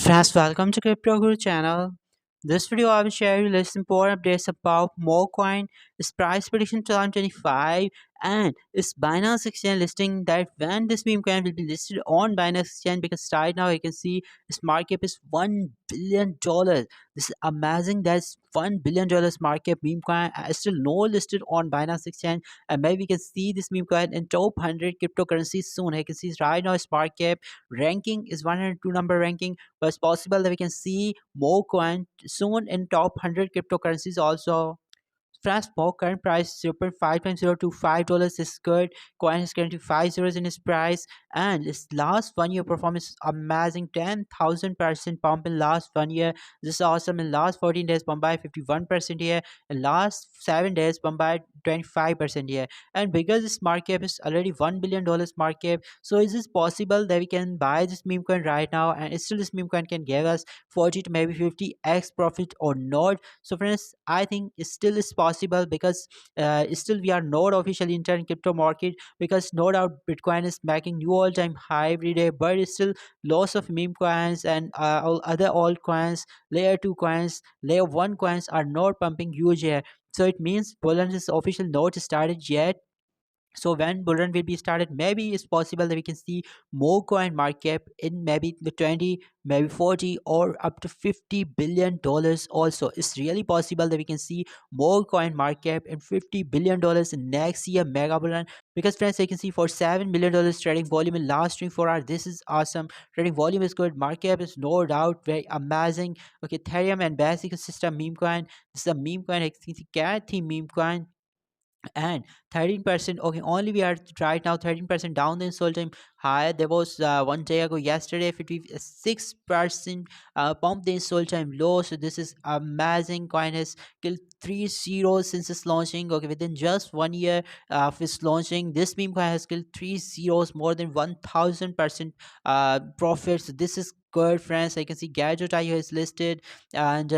Friends, welcome to Crypto Guru channel. This video I will share you list important updates about MoCoin, its price prediction 2025, and its Binance Exchange listing that when this meme coin will be listed on Binance Exchange, because right now you can see its market cap is $1 billion. This is amazing. That's $1 billion market meme coin still no listed on Binance Exchange, and maybe we can see this meme coin in top 100 cryptocurrencies soon. You can see right now its market cap ranking is 102 number ranking, but it's possible that we can see more coin soon in top 100 cryptocurrencies also. France Spot current price 0.5 times 0 to $5 is good. Coin is currently 5 zeros in its price, and its last 1 year performance is amazing. 10,000% pump in last 1 year. This is awesome. In last 14 days pump by 51% here. In last 7 days pump by 25% here. And because this market cap is already $1 billion market cap, so is it possible that we can buy this meme coin right now, and still this meme coin can give us 40 to maybe 50x profit or not? So friends, I think it still is possible, because still we are not officially entering crypto market, because no doubt Bitcoin is making new all-time high every day, but it's still lots of meme coins and all other altcoins, layer 2 coins, layer 1 coins are not pumping huge here. So it means Poland is official not started yet. So when bull run will be started, maybe it's possible that we can see more coin market cap in maybe the 20, maybe 40, or up to $50 billion also. It's really possible that we can see more coin market cap and $50 billion in next year mega bull run. Because friends, you can see for $7 billion trading volume in last 24 hours. This is awesome. Trading volume is good, market cap is no doubt very amazing. Okay, Ethereum and basic system meme coin. This is a meme coin. I think cat theme meme coin, and 13%. Okay, only we are right now 13% down the install time higher. There was 1 day ago, yesterday, 56% pump the install time low. So this is amazing. Coin has killed 3 zeros since its launching. Okay, within just 1 year of its launching, this meme coin has killed 3 zeros, more than 1000% profit. So this is good, friends. I can see Gadget.io is listed, and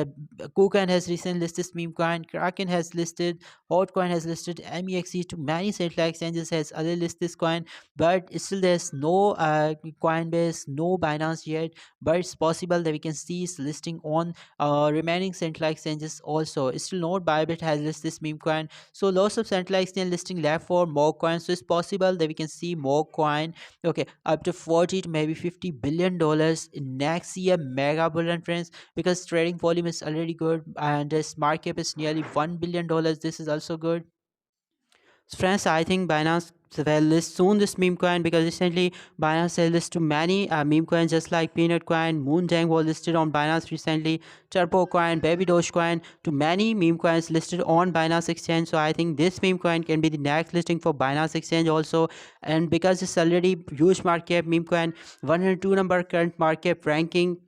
KuCoin has recently listed this meme coin. Kraken has listed, Hotcoin has listed, MEXC to many satellite exchanges has other list this coin, but still there's no Coinbase, no Binance yet. But it's possible that we can see its listing on remaining satellite exchanges also. It's still not Bybit has listed this meme coin, so lots of satellite exchange listing left for more coins. So it's possible that we can see more coin. Okay, up to 40 to maybe $50 billion in next year mega bull run, friends, because trading volume is already good, and this market cap is nearly $1 billion. This is also good. Friends, I think Binance will list soon this meme coin, because recently Binance has listed to many meme coins, just like Peanut Coin, Moondang was listed on Binance recently, Turbo Coin, Baby Dogecoin, to many meme coins listed on Binance Exchange. So I think this meme coin can be the next listing for Binance Exchange also, and because it's already huge market meme coin, 102 number current market ranking.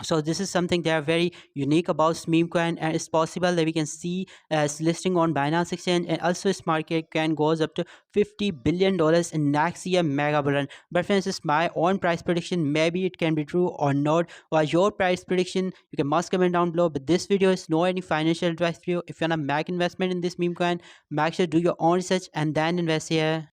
So this is something that are very unique about meme coin, and it's possible that we can see as listing on Binance Exchange, and also its market can goes up to $50 billion in next year mega bull run. But friends, it's my own price prediction. Maybe it can be true or not. Or your price prediction, you can must comment down below. But this video is no any financial advice for you. If you wanna make investment in this meme coin, make sure to do your own research and then invest here.